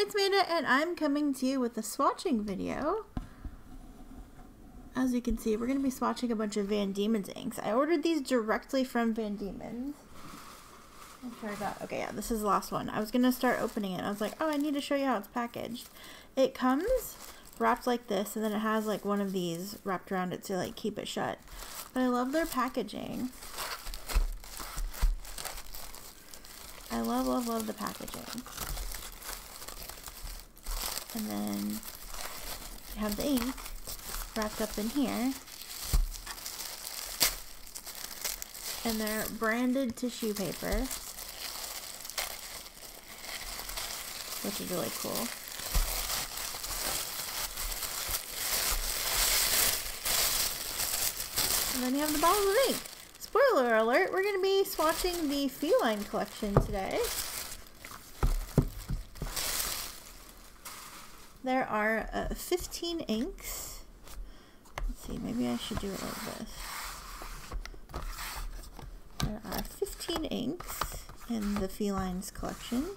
it's Meta, and I'm coming to you with a swatching video. As you can see, we're going to be swatching a bunch of Van Dieman's inks. I ordered these directly from Van Dieman's. Okay, yeah, this is the last one. I was going to start opening it. I was like, oh, I need to show you how it's packaged. It comes wrapped like this, and then it has like one of these wrapped around it to like keep it shut. But I love their packaging. I love the packaging. And then you have the ink wrapped up in here. And they're branded tissue paper, which is really cool. And then you have the bottles of ink. Spoiler alert, we're going to be swatching the Feline collection today. There are 15 inks. Let's see, maybe I should do it like this. There are 15 inks in the Felines collection.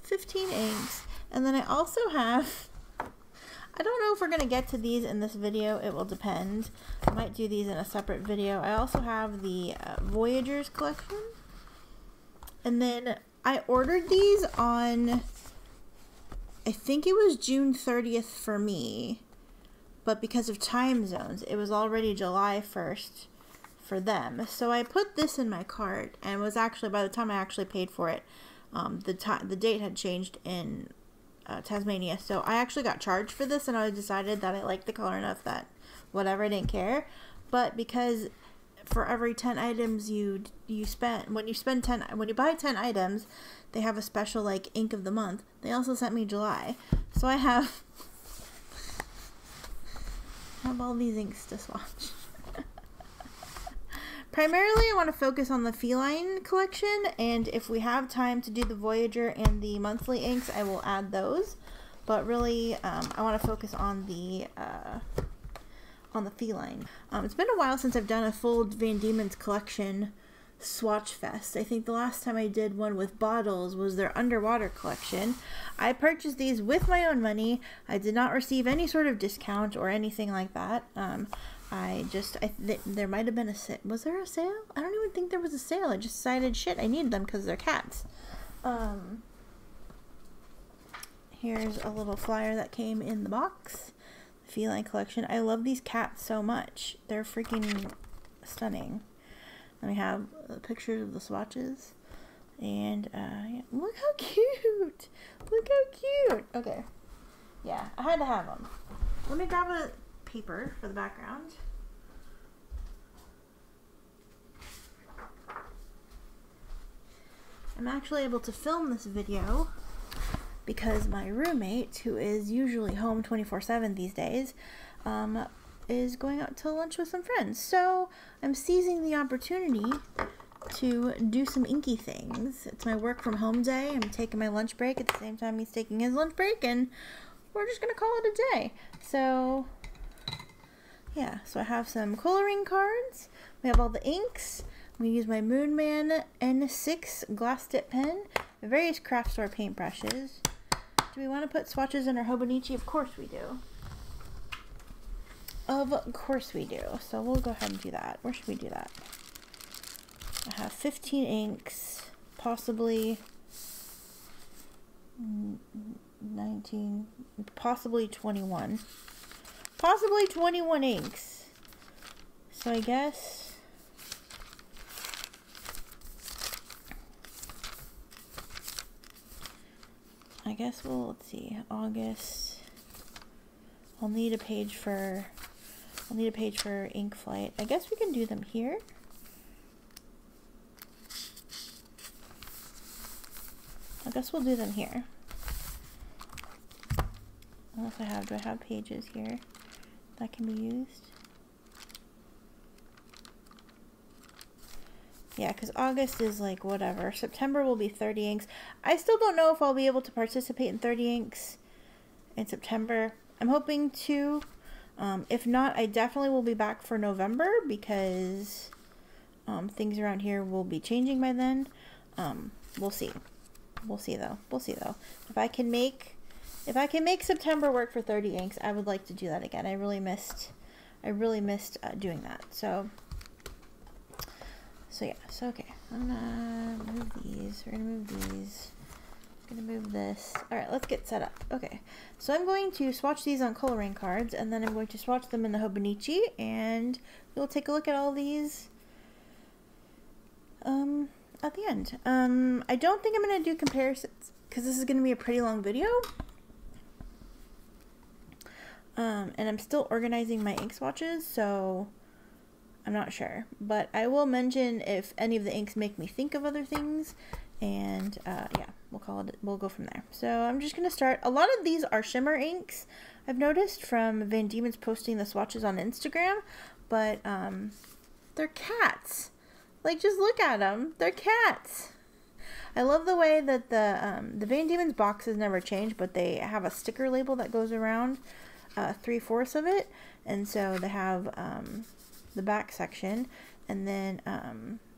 15 inks. And then I also have, I don't know if we're going to get to these in this video. It will depend. I might do these in a separate video. I also have the Voyagers collection. And then I ordered these on, I think it was June 30th for me. But because of time zones, it was already July 1st for them. So I put this in my cart, and was actually, by the time I actually paid for it, the date had changed in Tasmania. So I actually got charged for this, and I decided that I liked the color enough that whatever, I didn't care. But because for every 10 items you spend, when you buy 10 items, they have a special like ink of the month. They also sent me July. So I have all these inks to swatch. Primarily, I want to focus on the Feline collection, and if we have time to do the Voyager and the monthly inks, I will add those. But really, I want to focus on the Feline. It's been a while since I've done a full Van Dieman's collection swatch fest. I think the last time I did one with bottles was their underwater collection. I purchased these with my own money. I did not receive any sort of discount or anything like that. There might have been a sale. Was there a sale? I don't even think there was a sale. I just decided, shit, I needed them because they're cats. Here's a little flyer that came in the box. The Feline collection. I love these cats so much. They're freaking stunning. Then we have pictures of the swatches. And, yeah. Look how cute! Look how cute! Okay. Yeah, I had to have them. Let me grab a paper for the background. I'm actually able to film this video because my roommate, who is usually home 24/7 these days, is going out to lunch with some friends. So I'm seizing the opportunity to do some inky things. It's my work from home day. I'm taking my lunch break at the same time he's taking his lunch break, and we're just gonna call it a day. So yeah, so I have some coloring cards. We have all the inks. I'm gonna use my Moonman N6 glass tip pen, various craft store paintbrushes. Do we want to put swatches in our Hobonichi? Of course we do. Of course we do. So we'll go ahead and do that. Where should we do that? I have 15 inks, possibly 19, possibly 21. Possibly 21 inks. So I guess let's see, August. I'll need a page for ink flight. I guess we can do them here. I guess we'll do them here. Unless do I have pages here that can be used? Yeah, because August is like whatever. September will be 30 inks. I still don't know if I'll be able to participate in 30 inks in September. I'm hoping to. If not, I definitely will be back for November because things around here will be changing by then. We'll see. We'll see though. We'll see though. If I can make September work for 30 inks, I would like to do that again. I really missed doing that. So yeah. So okay. I'm gonna move these. We're gonna move these. I'm gonna move this. All right. Let's get set up. Okay. So I'm going to swatch these on coloring cards, and then I'm going to swatch them in the Hobonichi, and we'll take a look at all these at the end. I don't think I'm gonna do comparisons because this is gonna be a pretty long video. And I'm still organizing my ink swatches, so I'm not sure. But I will mention if any of the inks make me think of other things, and yeah, we'll go from there. So I'm just gonna start. A lot of these are shimmer inks, I've noticed from Van Dieman's posting the swatches on Instagram, but they're cats. Like, just look at them. They're cats. I love the way that the Van Dieman's boxes never change, but they have a sticker label that goes around 3/4 of it, and so they have the back section, and then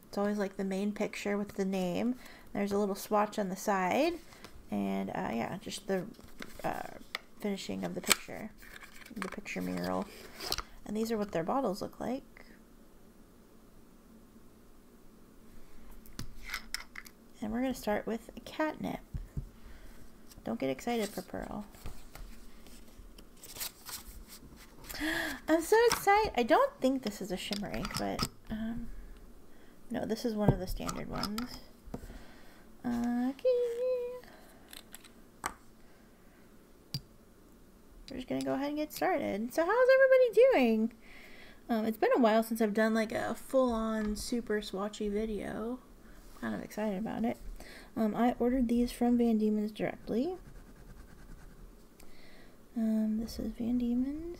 it's always like the main picture with the name. There's a little swatch on the side, and yeah, just the finishing of the picture mural. And these are what their bottles look like. And we're going to start with Catnip. Don't get excited for Pearl. I'm so excited. I don't think this is a shimmer ink, but no, this is one of the standard ones. Okay. We're just going to go ahead and get started. So how's everybody doing? It's been a while since I've done like a full-on super swatchy video. Kind of excited about it. I ordered these from Van Dieman's directly. This is Van Dieman's.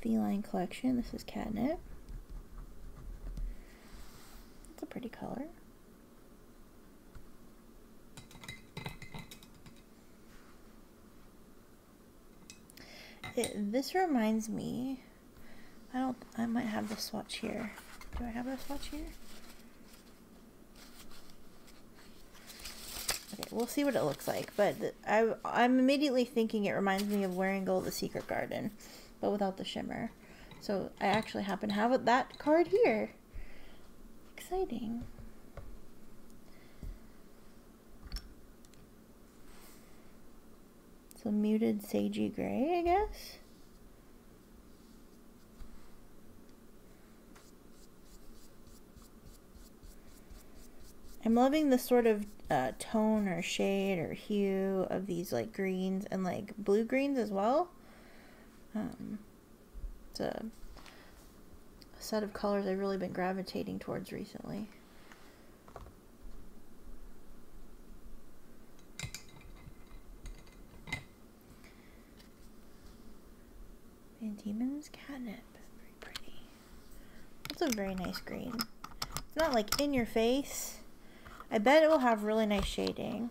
Feline collection. This is Catnip. It's a pretty color. This reminds me. I might have the swatch here. Do I have the swatch here? Okay, we'll see what it looks like. But I'm immediately thinking it reminds me of Wearing Gold, The Secret Garden, but without the shimmer. So I actually happen to have that card here. Exciting. So muted sagey gray, I guess. I'm loving the sort of tone or shade or hue of these like greens and like blue greens as well. It's a set of colors I've really been gravitating towards recently. Van Dieman's Catnip. Very pretty. That's a very nice green. It's not like in your face. I bet it will have really nice shading.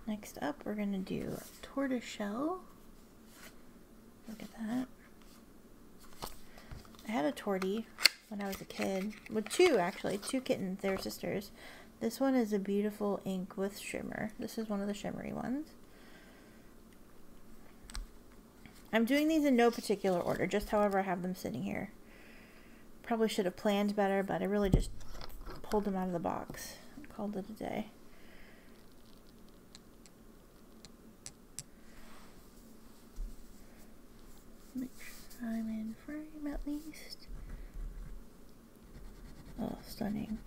Next up, we're going to do Tortoiseshell. Look at that. I had a tortie when I was a kid. With two, actually. Two kittens. They were sisters. This one is a beautiful ink with shimmer. This is one of the shimmery ones. I'm doing these in no particular order, just however I have them sitting here. Probably should have planned better, but I really just pulled them out of the box and called it a day. Make sure I'm in frame at least. Oh, stunning.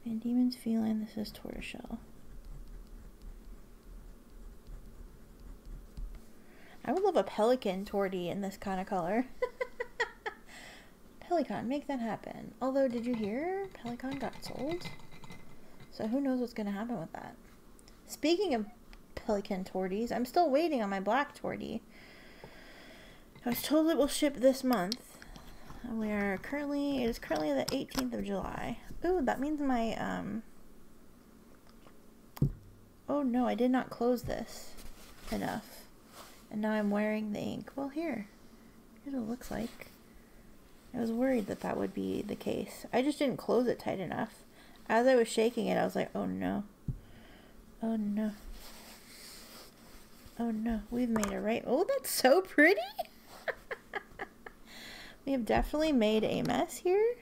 Van Dieman's Feline, this is Tortoiseshell. I would love a pelican tortie in this kind of color. Pelican, make that happen. Although, did you hear? Pelican got sold. So who knows what's going to happen with that. Speaking of pelican torties, I'm still waiting on my black tortie. I was told it will ship this month. We are currently, it is currently the 18th of July. Ooh, that means my, oh no, I did not close this enough. And now I'm wearing the ink. Well, here's what it looks like. I was worried that that would be the case. I just didn't close it tight enough. As I was shaking it, I was like, oh no. Oh no. Oh no, we've made it right. Oh, that's so pretty. We have definitely made a mess here.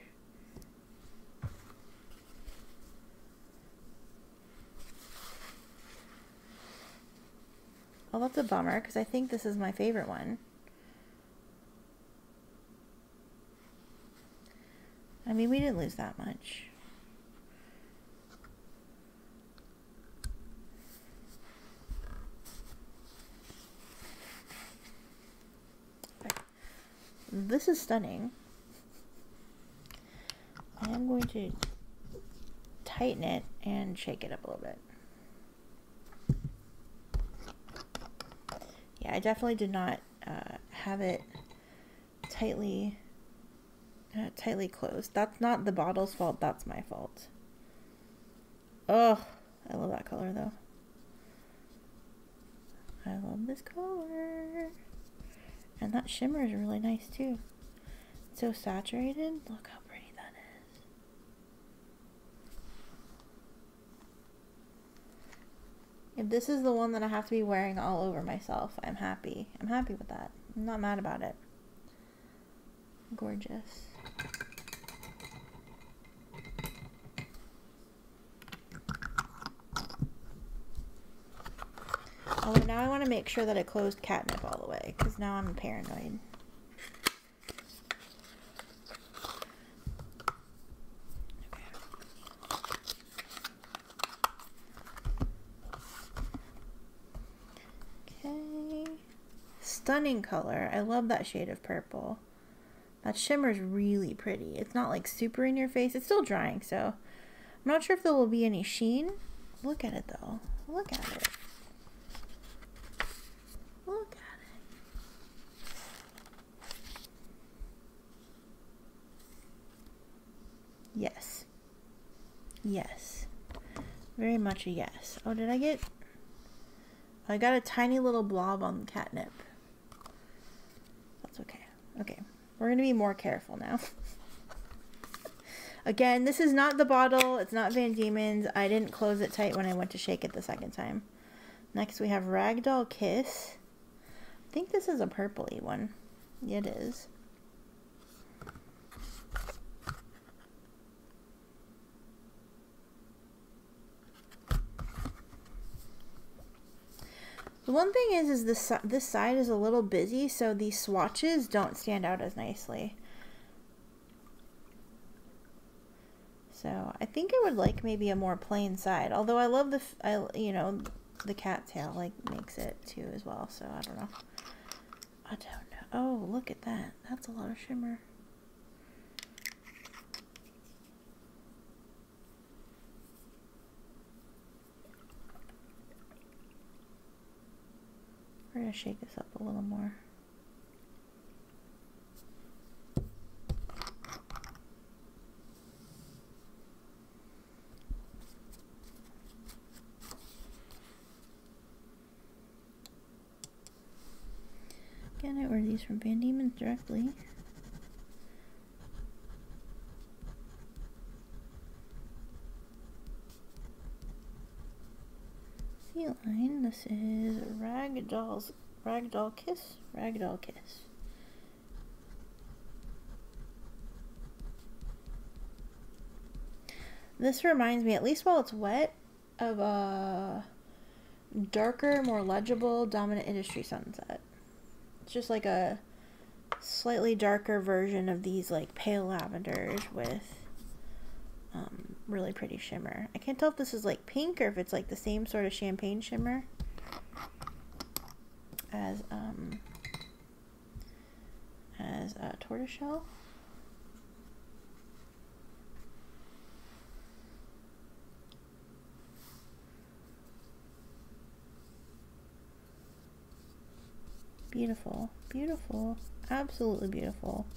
Oh, that's a bummer because I think this is my favorite one. I mean, we didn't lose that much. This is stunning. I am going to tighten it and shake it up a little bit. Yeah, I definitely did not have it tightly closed. That's not the bottle's fault, that's my fault. Oh, I love that color though. I love this color. And that shimmer is really nice too. It's so saturated. Look how pretty that is. If this is the one that I have to be wearing all over myself, I'm happy. I'm happy with that. I'm not mad about it. Gorgeous. Oh, now I want to make sure that I closed Catnip all the way, because now I'm paranoid. Okay. Stunning color. I love that shade of purple. That shimmer is really pretty. It's not like super in your face. It's still drying, so I'm not sure if there will be any sheen. Look at it though. Look at it. Look at it. Yes. Yes. Very much a yes. Oh, did I get... I got a tiny little blob on the Catnip. That's okay. Okay. We're going to be more careful now. Again, this is not the bottle. It's not Van Diemen's. I didn't close it tight when I went to shake it the second time. Next, we have Ragdoll Kiss. I think this is a purpley one. It is. The one thing is this side is a little busy, so these swatches don't stand out as nicely. So I think I would like maybe a more plain side. Although I love you know, the cattail like makes it too as well. So I don't know. I don't know. Oh, look at that. That's a lot of shimmer. We're going to shake this up a little more. Again, I ordered these from Van Diemen's directly. Feline. This is Ragdoll Kiss. Ragdoll Kiss. This reminds me, at least while it's wet, of a darker, more legible Dominant Industry Sunset. It's just like a slightly darker version of these like pale lavenders with really pretty shimmer. I can't tell if this is like pink or if it's like the same sort of champagne shimmer as Tortoiseshell. Beautiful, beautiful, absolutely beautiful.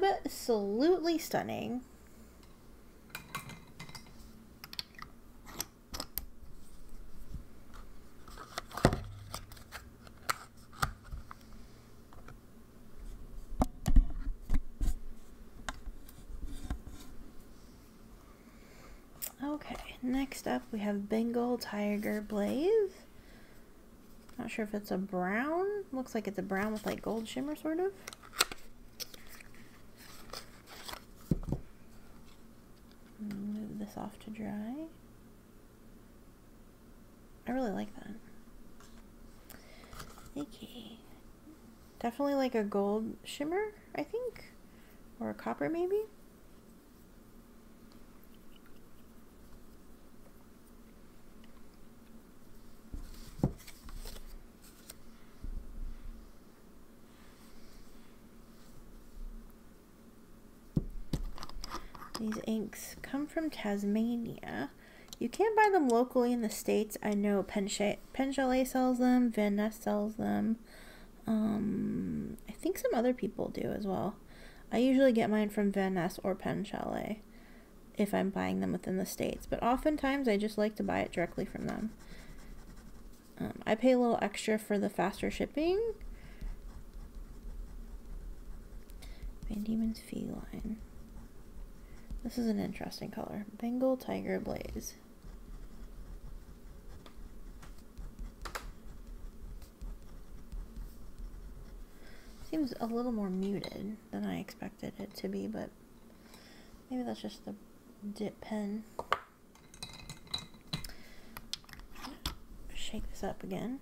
absolutely stunning. Okay, next up we have Bengal Tiger Blaze. Not sure if it's a brown. Looks like it's a brown with like gold shimmer, sort of. Move this off to dry. I really like that. Okay. Definitely like a gold shimmer, I think. Or a copper, maybe. These inks come from Tasmania. You can't buy them locally in the States. I know Pen Chalet sells them, Van Ness sells them. I think some other people do as well. I usually get mine from Van Ness or Pen Chalet if I'm buying them within the States. But oftentimes I just like to buy it directly from them. I pay a little extra for the faster shipping. Van Dieman's Feline. This is an interesting color. Bengal Tiger Blaze. Seems a little more muted than I expected it to be, but maybe that's just the dip pen. Shake this up again.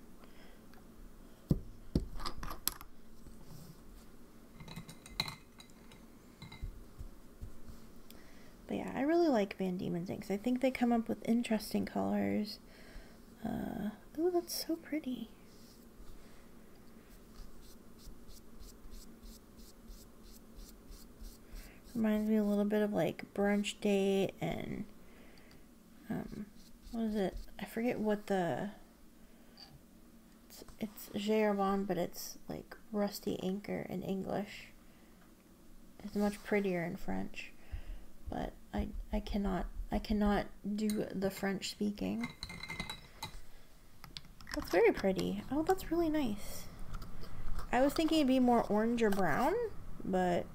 But yeah, I really like Van Dieman's inks. I think they come up with interesting colors. Oh, that's so pretty. Reminds me a little bit of like Brunch Date and what is it? I forget what the it's Gervon, but it's like Rusty Anchor in English. It's much prettier in French. But I cannot do the French speaking. That's very pretty. Oh, that's really nice. I was thinking it'd be more orange or brown, but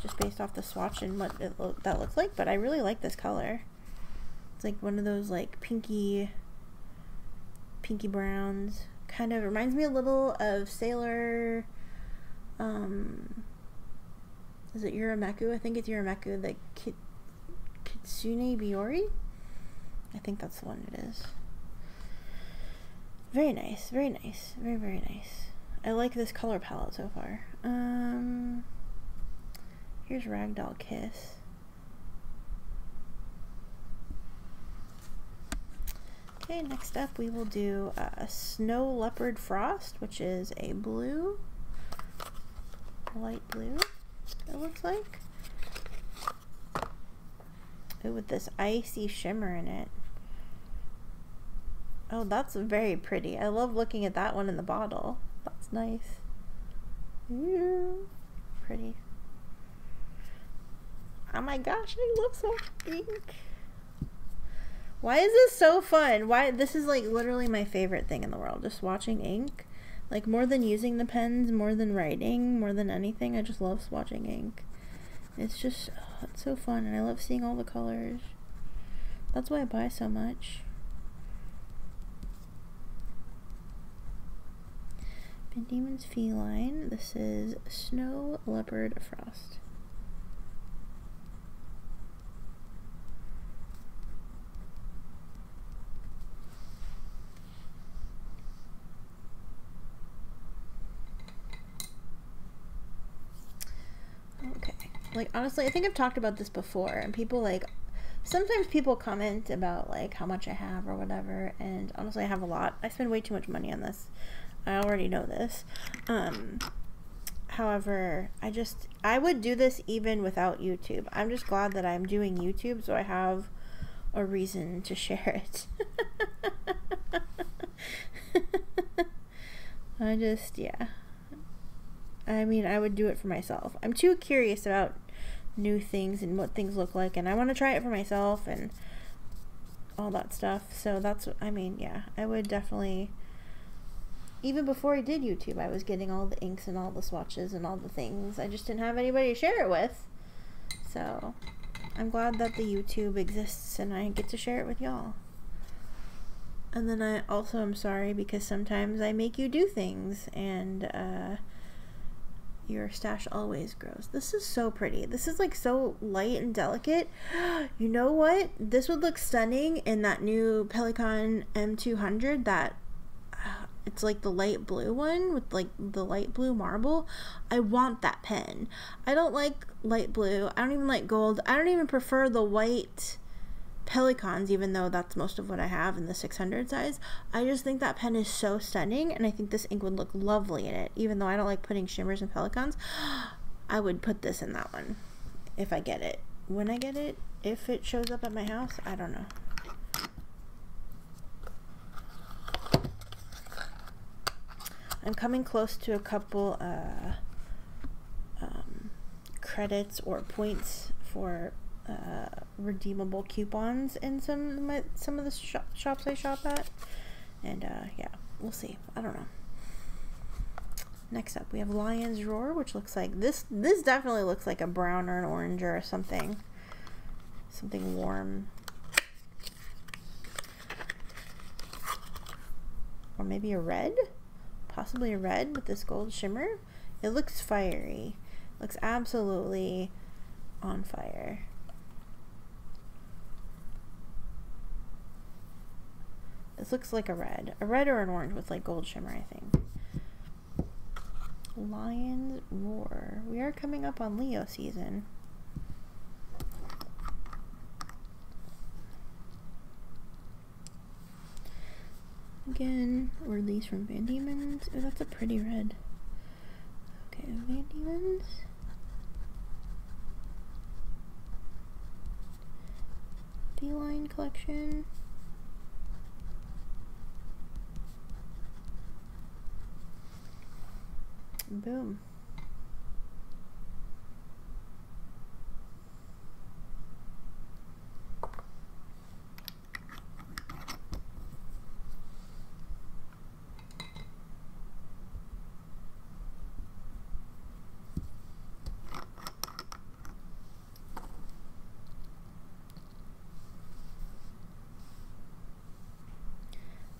just based off the swatch and what that looks like, but I really like this color. It's like one of those like pinky browns. Kind of reminds me a little of Sailor, is it Urameku? I think it's Urameku, the Kitsune Biori? I think that's the one it is. Very nice, very nice, very, very nice. I like this color palette so far. Here's Ragdoll Kiss. Okay, next up we will do Snow Leopard Frost, which is a blue, light blue, it looks like. Ooh, with this icy shimmer in it. Oh, that's very pretty. I love looking at that one in the bottle. That's nice. Ooh, pretty. Oh my gosh, I love so ink. Why is this so fun? Why, this is like literally my favorite thing in the world, just watching ink. Like more than using the pens, more than writing, more than anything, I just love swatching ink. It's just, oh, it's so fun, and I love seeing all the colors. That's why I buy so much. Van Dieman's Feline. This is Snow Leopard Frost. Okay, like honestly, I think I've talked about this before, and people like, sometimes people comment about like how much I have or whatever, and honestly I have a lot. I spend way too much money on this. I already know this. However, I would do this even without YouTube. I'm just glad that I'm doing YouTube, so I have a reason to share it. yeah. I mean, I would do it for myself. I'm too curious about new things and what things look like, and I want to try it for myself and all that stuff. So that's, I mean, yeah, I would definitely, even before I did YouTube, I was getting all the inks and all the swatches and all the things. I just didn't have anybody to share it with. So I'm glad that the YouTube exists and I get to share it with y'all. And then I also am sorry because sometimes I make you do things and your stash always grows. This is so pretty. This is like so light and delicate. You know what? This would look stunning in that new Pelikan M200 that it's like the light blue one with like the light blue marble. I want that pen. I don't like light blue. I don't even like gold. I don't even prefer the white Pelikans, even though that's most of what I have in the 600 size. I just think that pen is so stunning, and I think this ink would look lovely in it. Even though I don't like putting shimmers in Pelikans, I would put this in that one if I get it. When I get it, if it shows up at my house, I don't know. I'm coming close to a couple credits or points for redeemable coupons in some of the shops I shop at, and yeah, we'll see. I don't know. Next up, we have Lion's Roar, which looks like this definitely looks like a brown or an orange or something warm, or maybe a red, possibly a red with this gold shimmer. It looks fiery. Looks absolutely on fire. This looks like a red or an orange with like gold shimmer, I think. Lion's Roar. We are coming up on Leo season. Again, were these from Van Dieman's? Oh, that's a pretty red. Okay, Van Dieman's. Feline collection. Boom.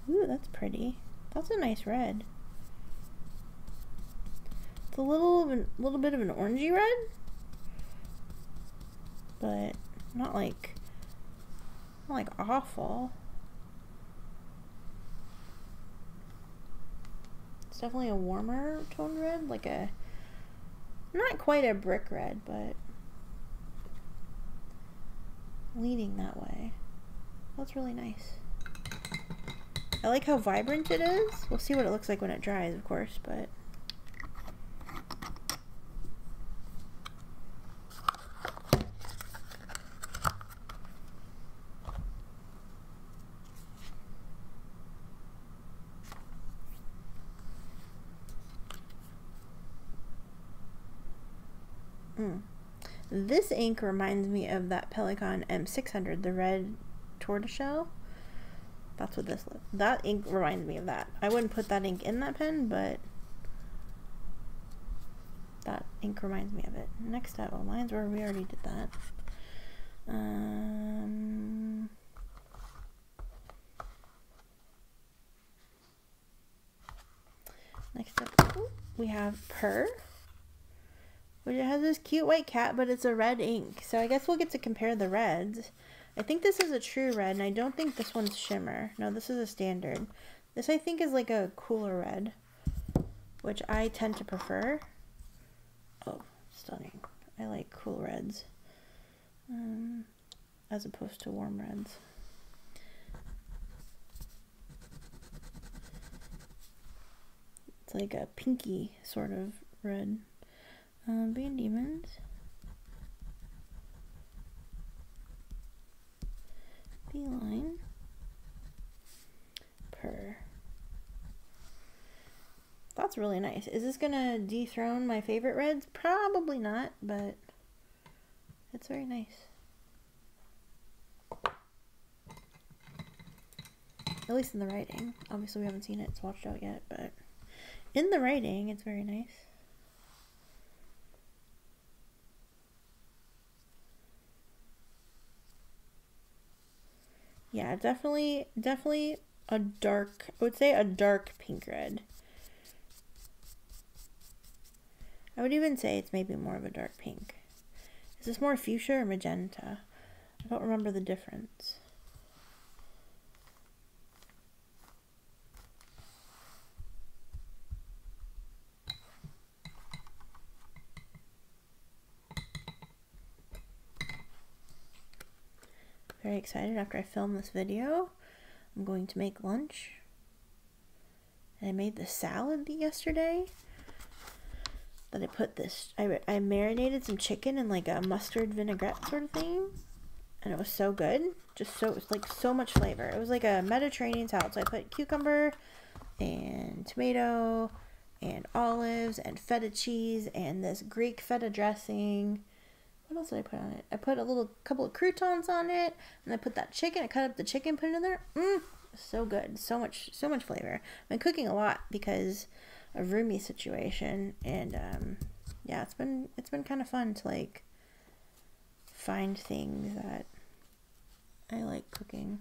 Ooh, that's pretty. That's a nice red. It's a little bit of an orangey red, but not like awful. It's definitely a warmer toned red, like a not quite a brick red, but leaning that way. That's really nice. I like how vibrant it is. We'll see what it looks like when it dries, of course, but this ink reminds me of that Pelikan M600, the red tortoiseshell. That's what this looks. That ink reminds me of that. I wouldn't put that ink in that pen, but that ink reminds me of it. Next up, oh, Lion's Roar, we already did that. Next up, we have Purr, which it has this cute white cat, but it's a red ink. So I guess we'll get to compare the reds. I think this is a true red, and I don't think this one's shimmer. No, this is a standard. This, I think, is like a cooler red, which I tend to prefer. Oh, stunning. I like cool reds, as opposed to warm reds. It's like a pinky sort of red. Van Dieman's. Feline. Purr. that's really nice. Is this gonna dethrone my favorite reds? Probably not, but it's very nice. At least in the writing. Obviously we haven't seen it swatched out yet, but in the writing it's very nice. Yeah, definitely a dark, I would say a dark pink red. I would even say it's maybe more of a dark pink. Is this more fuchsia or magenta? I don't remember the difference. Very excited after I film this video. I'm going to make lunch. And I made the salad yesterday. That I put this, I marinated some chicken in like a mustard vinaigrette sort of thing. And it was so good. Just so, it was like so much flavor. It was like a Mediterranean salad. So I put cucumber and tomato and olives and feta cheese and this Greek feta dressing. What else did I put on it? I put a couple of croutons on it, and I put that chicken. I cut up the chicken, put it in there. So good, so much flavor. I've been cooking a lot because of roomie situation, and yeah, it's been kind of fun to like find things that I like cooking.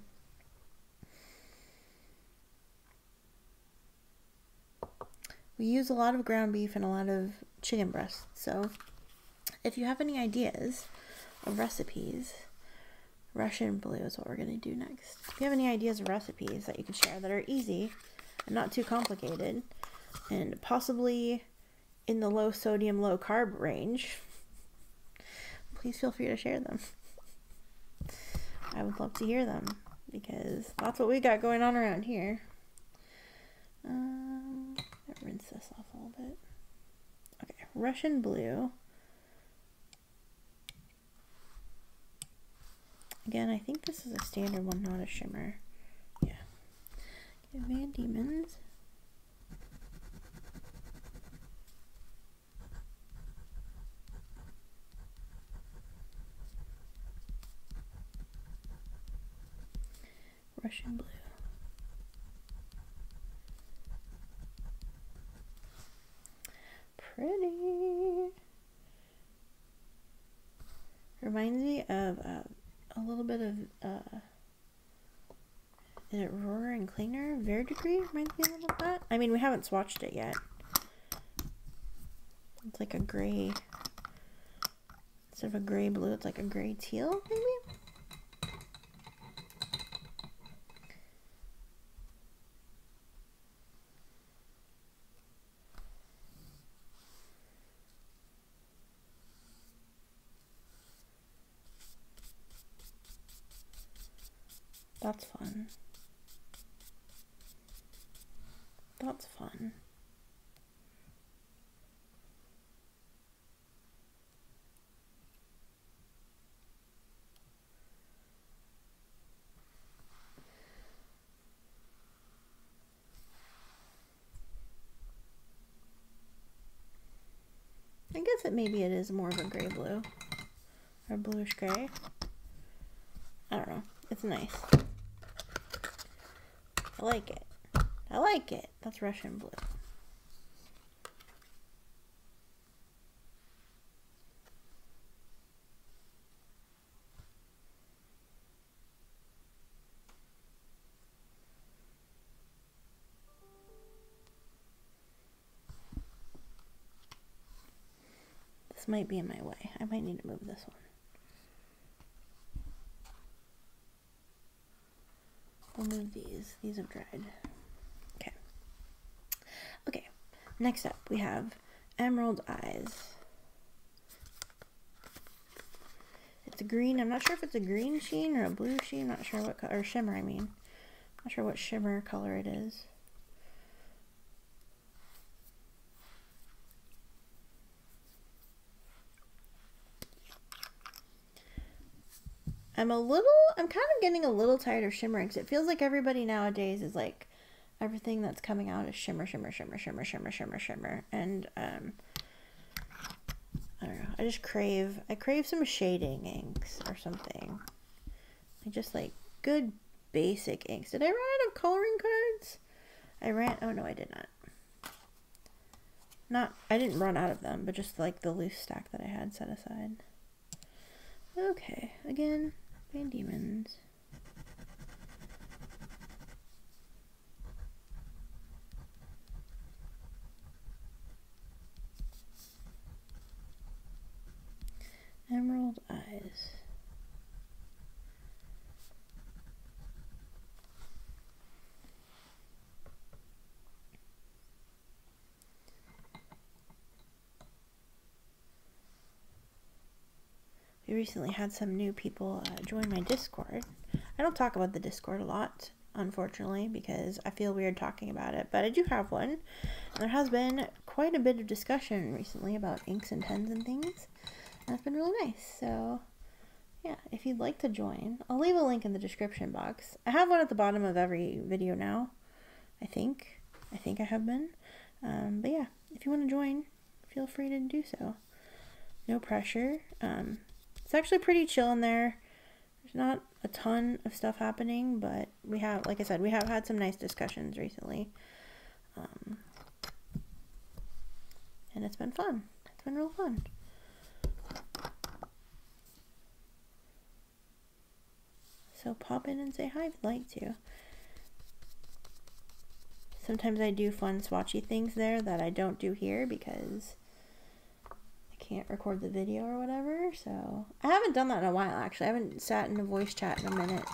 We use a lot of ground beef and a lot of chicken breasts, so if you have any ideas of recipes, Russian blue is what we're going to do next. If you have any ideas of recipes that you can share that are easy and not too complicated, and possibly in the low sodium, low carb range, please feel free to share them. I would love to hear them, because that's what we got going on around here. Rinse this off a little bit. Okay, Russian blue. Again, I think this is a standard one, not a shimmer. Yeah. Okay, Van Dieman's. Russian blue. Pretty. Reminds me of a little bit of is it Roar and Cleaner? Verdigris reminds me a little of that. I mean, we haven't swatched it yet. It's like a gray, instead of a gray blue, it's like a gray teal, maybe? That's fun. That's fun. I guess it maybe it is more of a gray blue or bluish gray. I don't know. It's nice. I like it. I like it. That's Russian blue. This might be in my way. I might need to move this one. I'll move these. These have dried. Okay. Okay. Next up, we have Emerald Eyes. It's a green. I'm not sure if it's a green sheen or a blue sheen. Not sure what color, or shimmer, I mean. Not sure what shimmer color it is. I'm kind of getting a little tired of shimmering, because it feels like everybody nowadays is like everything that's coming out is shimmer, shimmer, shimmer, shimmer, shimmer, shimmer, shimmer. And I don't know, I crave some shading inks or something. I just like good basic inks. Did I run out of coloring cards? Oh no, I did not. I didn't run out of them, but just like the loose stack that I had set aside. Okay, again, Van Dieman's. Emerald Eyes. We recently had some new people join my Discord. I don't talk about the Discord a lot, unfortunately, because I feel weird talking about it, but I do have one. There has been quite a bit of discussion recently about inks and pens and things. That's been really nice. So yeah, if you'd like to join, I'll leave a link in the description box. I have one at the bottom of every video now. I think I have been. But yeah, if you want to join, feel free to do so. No pressure. It's actually pretty chill in there. There's not a ton of stuff happening, but we have, like I said, we have had some nice discussions recently. And it's been fun. It's been real fun. So pop in and say hi if you'd like to. Sometimes I do fun swatchy things there that I don't do here because I can't record the video or whatever. So I haven't done that in a while, actually. I haven't sat in a voice chat in a minute.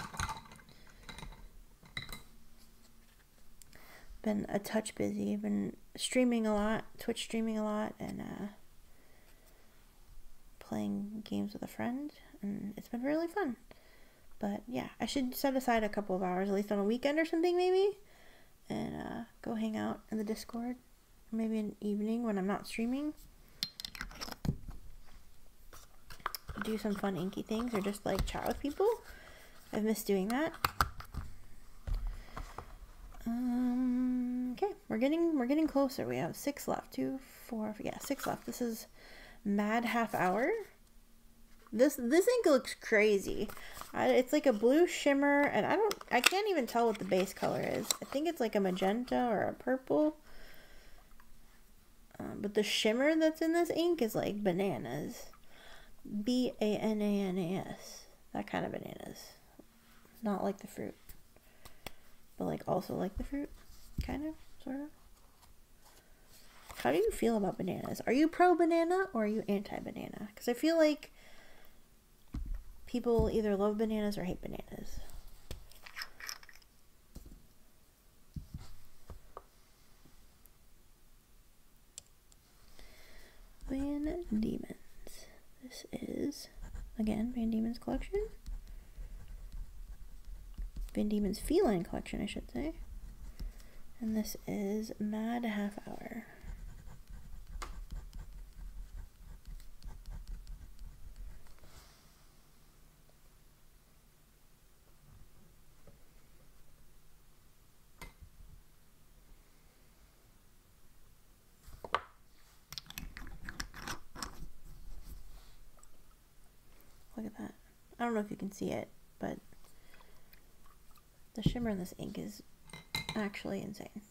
Been a touch busy. I've been streaming a lot, Twitch streaming a lot, and playing games with a friend, and it's been really fun. But yeah, I should set aside a couple of hours, at least on a weekend or something maybe, and go hang out in the Discord. Or maybe an evening when I'm not streaming. Do some fun inky things or just like chat with people. I've missed doing that. Okay, we're getting closer. We have 6 left. 2, 4, yeah, 6 left. This is Mad Half Hour. This ink looks crazy. It's like a blue shimmer, and I can't even tell what the base color is. I think it's like a magenta or a purple. But the shimmer that's in this ink is like bananas. B-A-N-A-N-A-S. That kind of bananas. Not like the fruit. But like also like the fruit. Kind of, sort of. How do you feel about bananas? Are you pro banana or are you anti banana? Because I feel like people either love bananas or hate bananas. Van Dieman's. This is, again, Van Dieman's collection. Van Dieman's Feline collection, I should say. And this is Mad Half Hour. Look at that. I don't know if you can see it, but the shimmer in this ink is actually insane.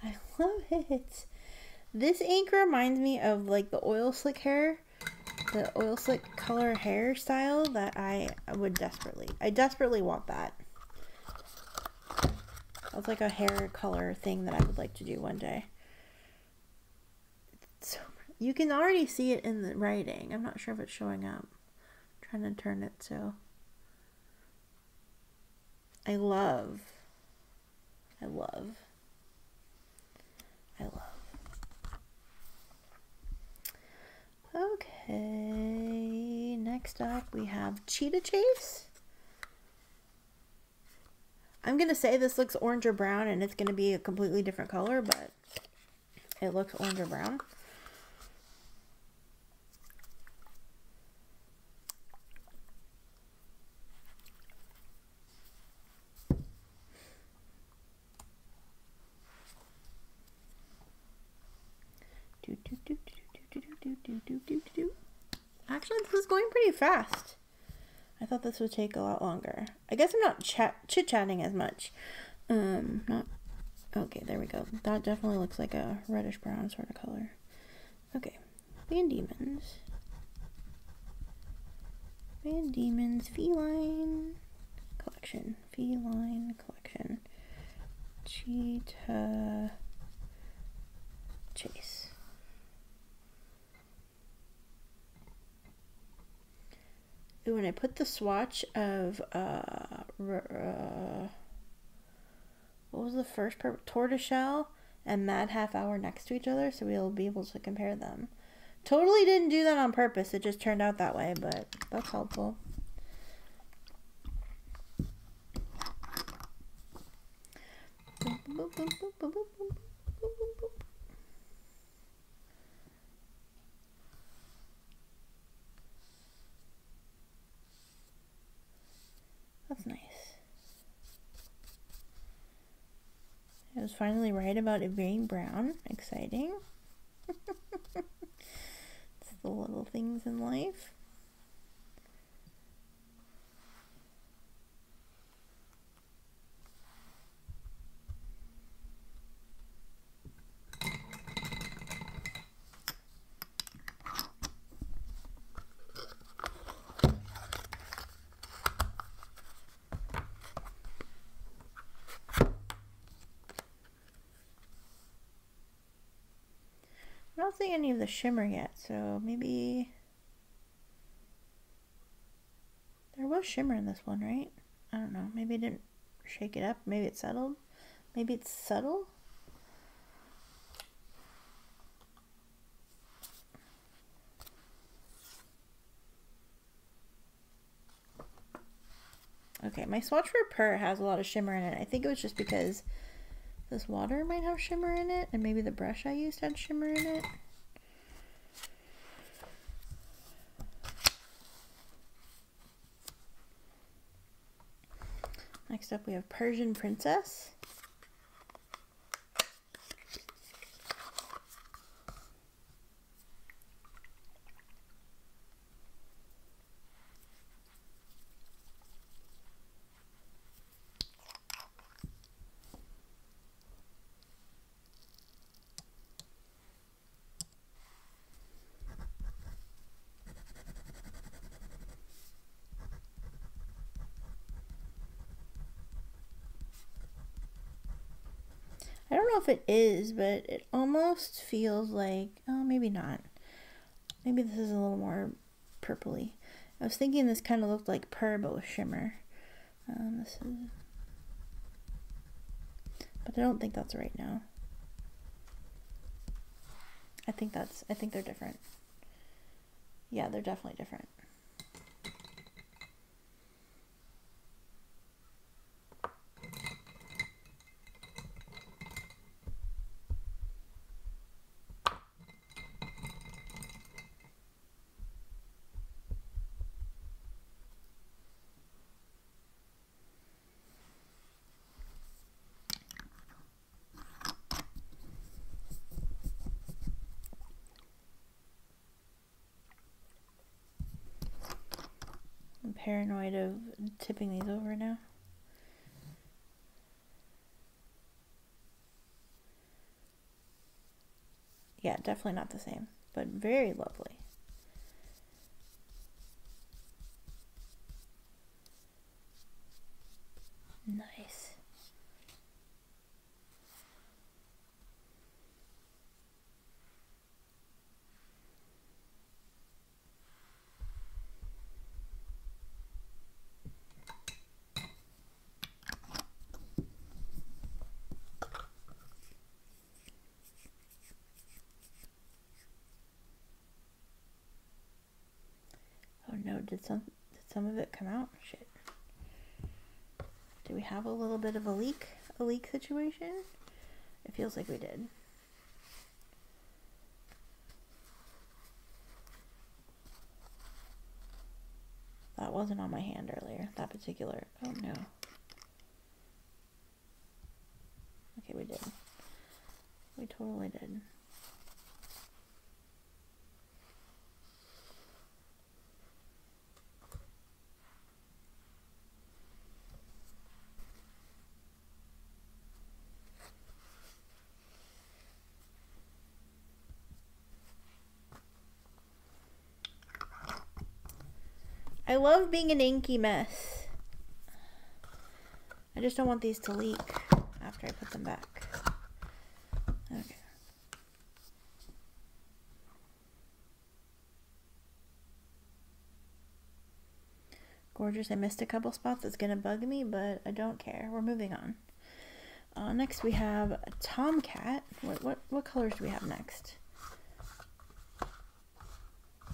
I love it. This ink reminds me of like the oil slick hair, the oil slick color hairstyle that I desperately want that. That's like a hair color thing that I would like to do one day. It's so pretty. You can already see it in the writing. I'm not sure if it's showing up. I'm trying to turn it so. I love. Okay, next up we have Cheetah Chase. I'm gonna say this looks orange or brown, and it's gonna be a completely different color, but it looks orange or brown. Actually, this is going pretty fast. I thought this would take a lot longer. I guess I'm not chit-chatting as much. Okay, there we go. That definitely looks like a reddish-brown sort of color. Okay, Van Dieman's Feline Collection. Feline Collection. Cheetah Chase. Ooh, and I put the swatch of what was the first part? Tortoiseshell and Mad Half Hour next to each other, so we'll be able to compare them. Totally didn't do that on purpose. It just turned out that way, but that's helpful. That's nice. I was finally right about it being brown. Exciting. It's the little things in life. I don't see any of the shimmer yet, so maybe there was shimmer in this one, right? I don't know. Maybe it didn't shake it up. Maybe it settled. Maybe it's subtle. Okay, my swatch for Purr has a lot of shimmer in it. I think it was just because this water might have shimmer in it, and maybe the brush I used had shimmer in it. Next up we have Persian Princess. I don't know if it is, but it almost feels like, oh, maybe not. Maybe this is a little more purpley. I was thinking this kind of looked like Purr, but with shimmer. This is, but I don't think that's right now. I think they're different. Yeah, they're definitely different. I'm paranoid of tipping these over now. Yeah, definitely not the same, but very lovely. Nice. no, did some of it come out? Shit. Do we have a little bit of a leak situation? It feels like we did. That wasn't on my hand earlier, that particular, oh no. Okay, we did. We totally did. I love being an inky mess. I just don't want these to leak after I put them back. Okay. Gorgeous. I missed a couple spots. It's gonna bug me, but I don't care. We're moving on. Next we have a Tomcat. What colors do we have next?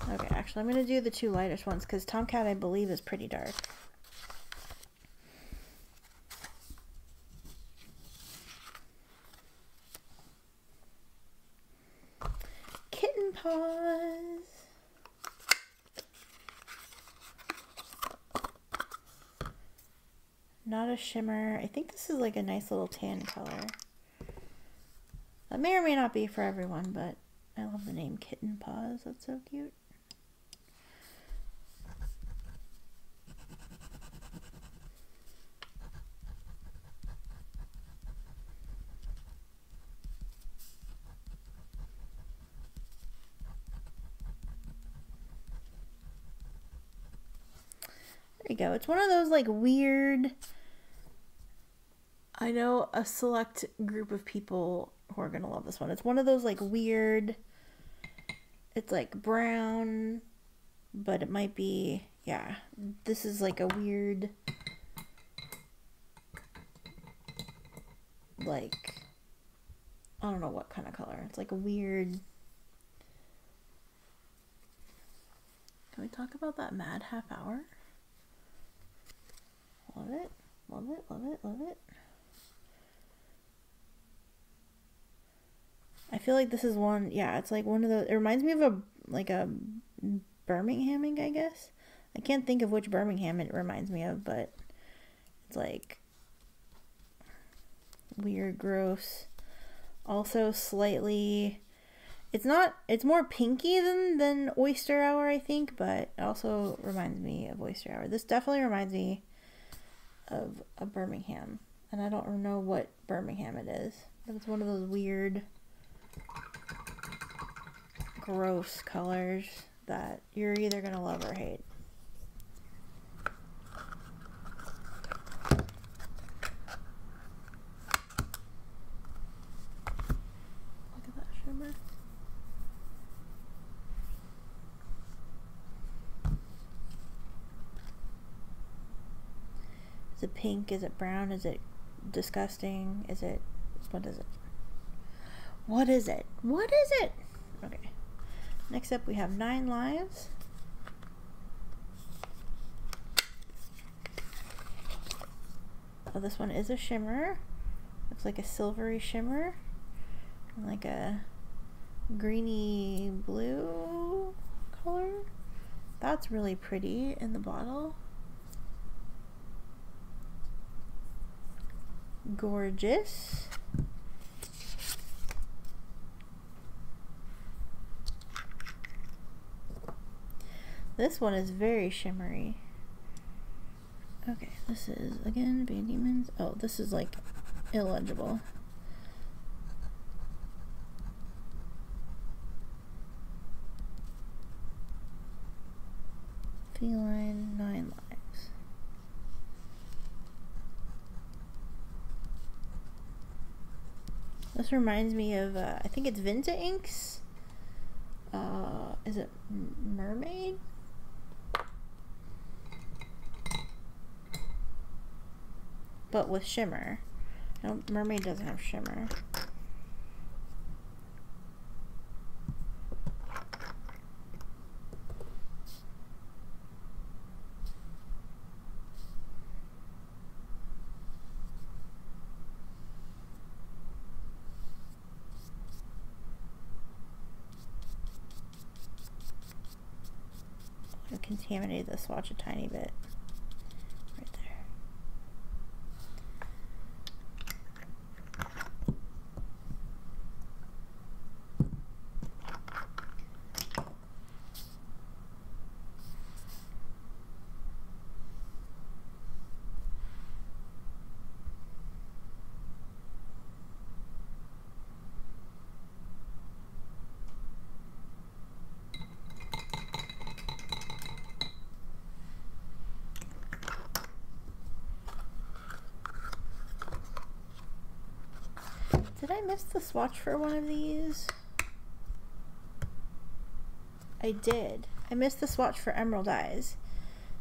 Okay, actually I'm going to do the two lightest ones because Tomcat I believe is pretty dark. Kitten Paws. Not a shimmer. I think this is like a nice little tan color. That may or may not be for everyone, but I love the name Kitten Paws. That's so cute. There you go. It's one of those like weird, I know a select group of people who are gonna love this one. It's one of those like weird, it's like brown, but it might be, yeah, this is like a weird, like, I don't know what kind of color. It's like a weird, can we talk about that mad half hour? Love it, love it, love it, love it. I feel like this is one, yeah, it's like one of the, it reminds me of a, like a Birminghaming, I guess. I can't think of which Birmingham it reminds me of, but it's like weird, gross. Also slightly, it's not, it's more pinky than Oyster Hour, I think, but it also reminds me of Oyster Hour. This definitely reminds me of a Birmingham, and I don't know what Birmingham it is, but it's one of those weird, gross colors that you're either gonna love or hate. Look at that shimmer. Is it pink? Is it brown? Is it disgusting? Is it, what is it? What is it? What is it? Okay. Next up we have 9 Lives. Oh, this one is a shimmer. Looks like a silvery shimmer. Like a greeny blue color. That's really pretty in the bottle. Gorgeous. This one is very shimmery. Okay, this is again Van Dieman's. Oh, this is like illegible. Feline, 9 Lives. This reminds me of, I think it's Vinta Inks. Is it Mermaid? But with shimmer. No, Mermaid doesn't have shimmer. I've contaminated the swatch a tiny bit. Right there. Did I miss the swatch for one of these? I did. I missed the swatch for Emerald Eyes,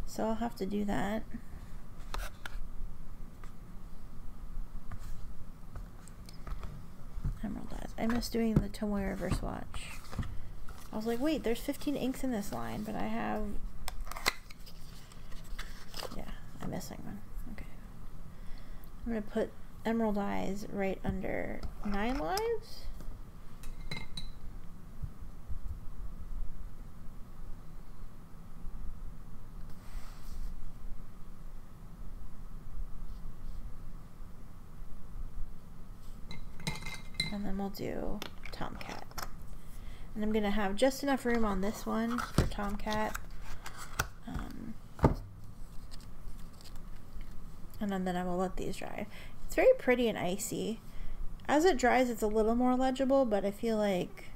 so I'll have to do that. Emerald Eyes. I missed doing the Tomoe River swatch. I was like, wait, there's 15 inks in this line, but I have... Yeah, I'm missing one. Okay. I'm going to put Emerald Eyes right under 9 lives. And then we'll do Tomcat. And I'm going to have just enough room on this one for Tomcat. And then I will let these dry. It's very pretty and icy. As it dries, it's a little more legible, but I feel like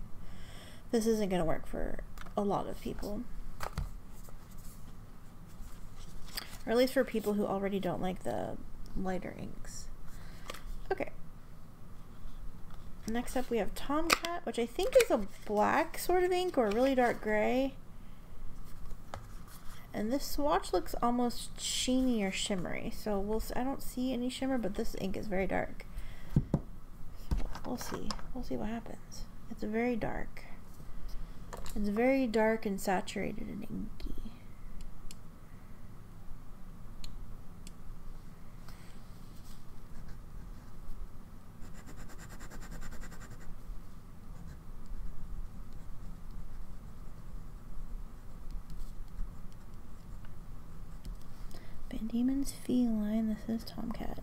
this isn't going to work for a lot of people. Or at least for people who already don't like the lighter inks. Okay. Next up we have Tomcat, which I think is a black sort of ink or a really dark gray. And this swatch looks almost sheeny or shimmery, so I don't see any shimmer, but this ink is very dark. So we'll see what happens. It's very dark. It's very dark and saturated and inky. Dieman's Feline, this is Tomcat.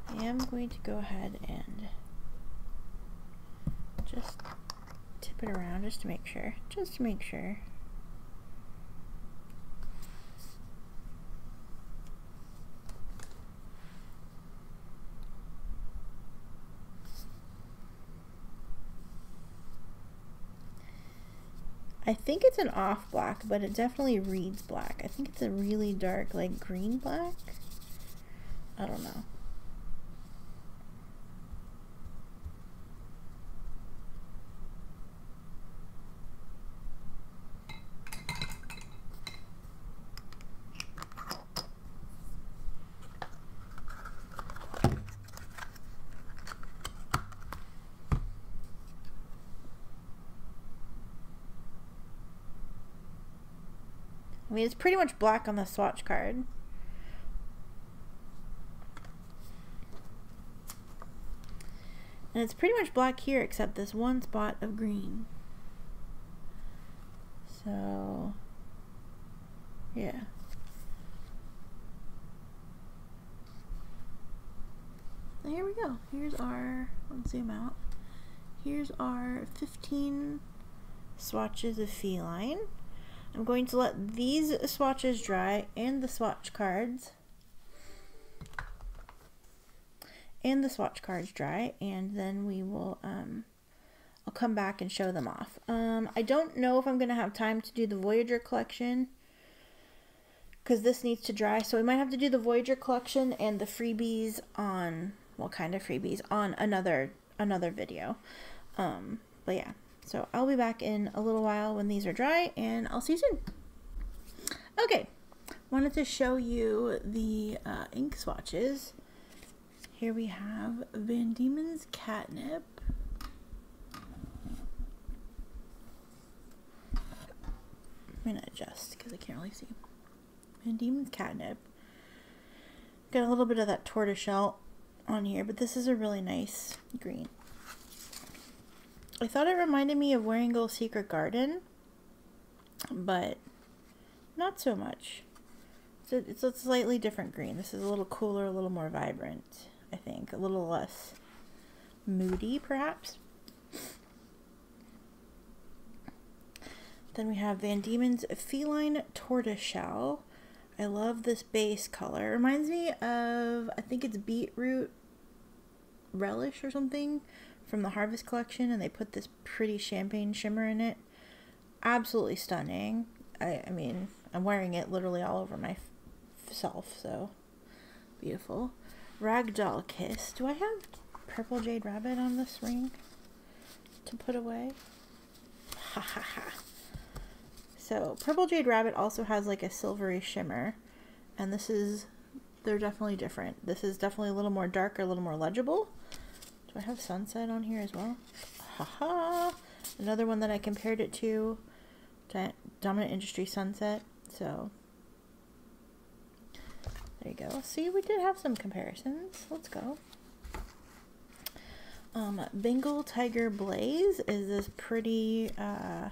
I am going to go ahead and just tip it around just to make sure. I think it's an off black, but it definitely reads black. I think it's a really dark, like green black. I don't know. I mean, it's pretty much black on the swatch card. And it's pretty much black here except this one spot of green. So, yeah. And here we go. Here's our, let's zoom out. Here's our 15 swatches of Feline. I'm going to let these swatches dry and the swatch cards dry, and then we will I'll come back and show them off. I don't know if I'm gonna have time to do the Voyager collection because this needs to dry, so we might have to do the Voyager collection and the freebies on, well, kind of freebies on another video. But yeah. So I'll be back in a little while when these are dry, and I'll see you soon. Okay, wanted to show you the ink swatches. Here we have Van Dieman's Catnip. I'm gonna adjust because I can't really see. Van Dieman's Catnip. Got a little bit of that tortoiseshell on here, but this is a really nice green. I thought it reminded me of Ragdoll Secret Garden, but not so much. So it's a slightly different green. This is a little cooler, a little more vibrant, I think. A little less moody, perhaps. Then we have Van Dieman's Feline Tortoiseshell. I love this base color. It reminds me of, I think it's beetroot relish or something from the Harvest collection, and they put this pretty champagne shimmer in it. Absolutely stunning. I mean, I'm wearing it literally all over myself, so beautiful. Ragdoll Kiss. Do I have purple jade rabbit on this ring to put away? Ha ha ha. So purple jade rabbit also has like a silvery shimmer, and they're definitely different. This is definitely a little more darker, a little more legible. Do I have sunset on here as well? Haha. Another one that I compared it to, Dominant Industry Sunset. So there you go. See, we did have some comparisons. Let's go. Bengal Tiger Blaze is this pretty, I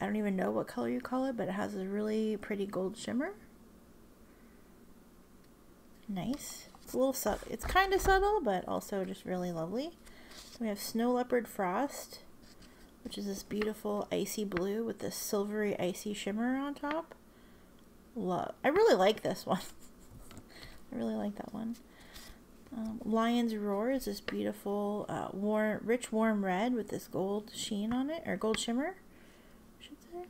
don't even know what color you call it, but it has a really pretty gold shimmer. Nice. It's a little subtle. It's kind of subtle, but also just really lovely. We have Snow Leopard Frost, which is this beautiful icy blue with this silvery icy shimmer on top. Love. I really like this one. I really like that one. Lion's Roar is this beautiful, rich warm red with this gold sheen on it, or gold shimmer, I should say.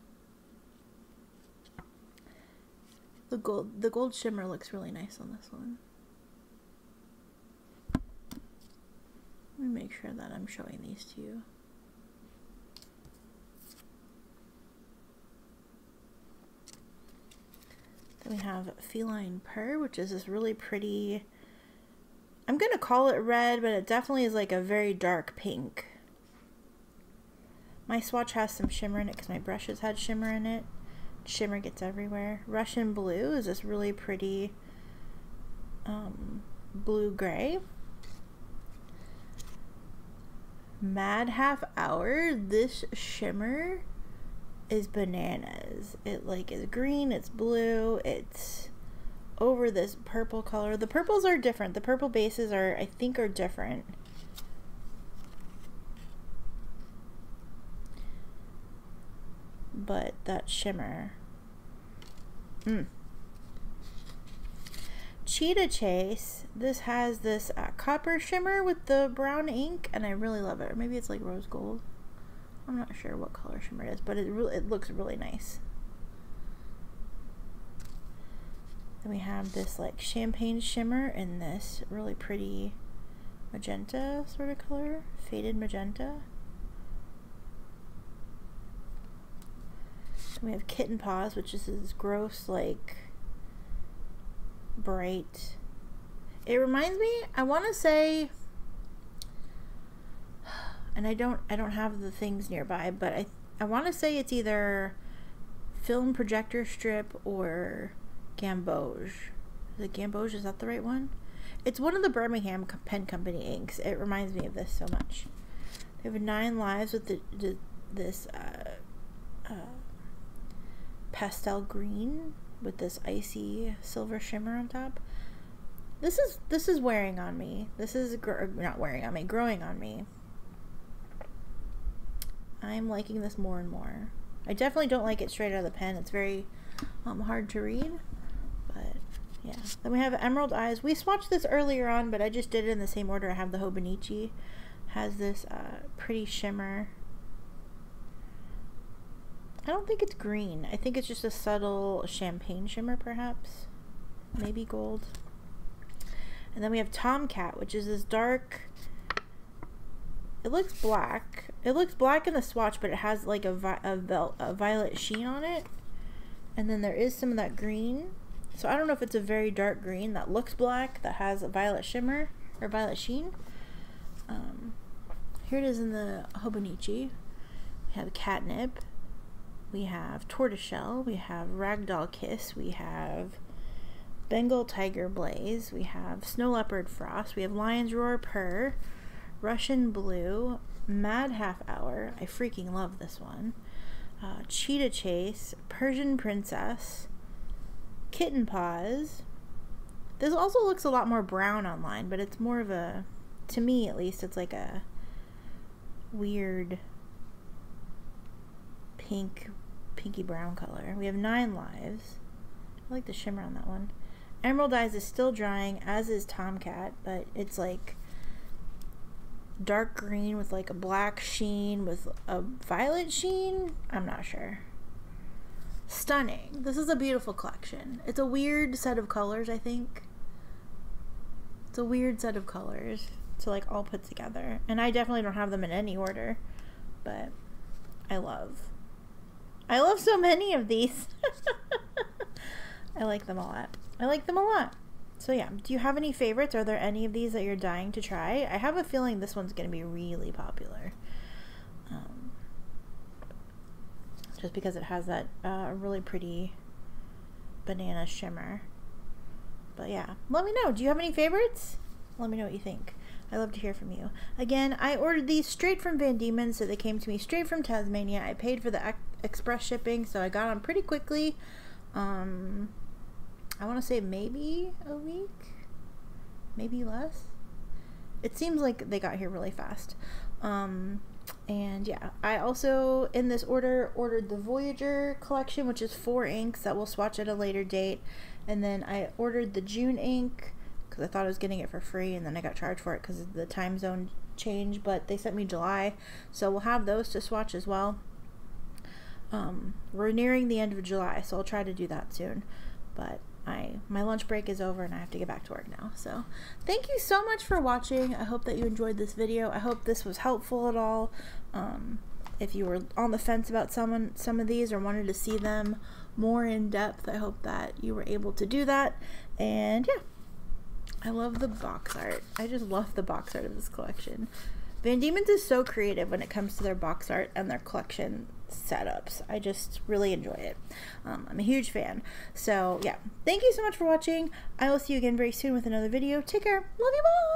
The gold shimmer looks really nice on this one. Let me make sure that I'm showing these to you. Then we have Feline Purr, which is this really pretty, I'm going to call it red, but it definitely is like a very dark pink. My swatch has some shimmer in it because my brushes had shimmer in it. Shimmer gets everywhere. Russian Blue is this really pretty blue-gray. Mad Half Hour, this shimmer is bananas. It like is green, it's blue, it's over this purple color. The purples are different. The purple bases are, I think, are different. But that shimmer. Cheetah Chase. This has this copper shimmer with the brown ink, and I really love it. Or maybe it's like rose gold. I'm not sure what color shimmer it is, but it looks really nice. Then we have this like champagne shimmer in this really pretty magenta sort of color, faded magenta. Then we have Kitten Paws, which is this gross like bright. It reminds me, I want to say, and I don't have the things nearby, but I want to say it's either film projector strip or Gamboge. Is it Gamboge? Is that the right one? It's one of the Birmingham pen company inks. It reminds me of this so much. They have 9 lives with this pastel green with this icy silver shimmer on top. This is wearing on me. This is not wearing on me, growing on me. I'm liking this more and more. I definitely don't like it straight out of the pen. It's very hard to read, but yeah. Then we have Emerald Eyes. We swatched this earlier on, but I just did it in the same order. I have the Hobonichi. Has this pretty shimmer. I don't think it's green. I think it's just a subtle champagne shimmer, perhaps. Maybe gold. And then we have Tomcat, which is this dark, it looks black. It looks black in the swatch, but it has like a violet sheen on it. And then there is some of that green. So I don't know if it's a very dark green that looks black, that has a violet shimmer, or Violet Sheen. Here it is in the Hobonichi. We have Catnip, we have Tortoiseshell, we have Ragdoll Kiss, we have Bengal Tiger Blaze, we have Snow Leopard Frost, we have Lion's Roar Purr, Russian Blue, Mad Half Hour, I freaking love this one, Cheetah Chase, Persian Princess, Kitten Paws. This also looks a lot more brown online, but it's more of a, to me at least, it's like a weird pinky brown color. We have 9 lives. I like the shimmer on that one. Emerald Eyes is still drying, as is Tomcat, but it's like dark green with like a black sheen with a violet sheen. I'm not sure. Stunning. This is a beautiful collection. It's a weird set of colors, I think. It's a weird set of colors to like all put together, and I definitely don't have them in any order, but I love so many of these. I like them a lot. I like them a lot. So yeah, do you have any favorites? Are there any of these that you're dying to try? I have a feeling this one's going to be really popular, just because it has that really pretty banana shimmer. But yeah, let me know. Do you have any favorites? Let me know what you think. I love to hear from you. Again, I ordered these straight from Van Dieman, so they came to me straight from Tasmania. I paid for the express shipping, so I got them pretty quickly. I want to say maybe a week, maybe less. It seems like they got here really fast. And yeah, I also, in this order, ordered the Voyager collection, which is 4 inks that we'll swatch at a later date. And then I ordered the June ink because I thought I was getting it for free, and then I got charged for it because of the time zone change, but they sent me July, so we'll have those to swatch as well. We're nearing the end of July, so I'll try to do that soon, but my lunch break is over and I have to get back to work now. So thank you so much for watching. I hope that you enjoyed this video. I hope this was helpful at all. If you were on the fence about some of these or wanted to see them more in depth, I hope that you were able to do that. And yeah, I love the box art. I just love the box art of this collection. Van Dieman's is so creative when it comes to their box art and their collection setups. I just really enjoy it. I'm a huge fan. So yeah, thank you so much for watching. I will see you again very soon with another video. Take care. Love you, bye.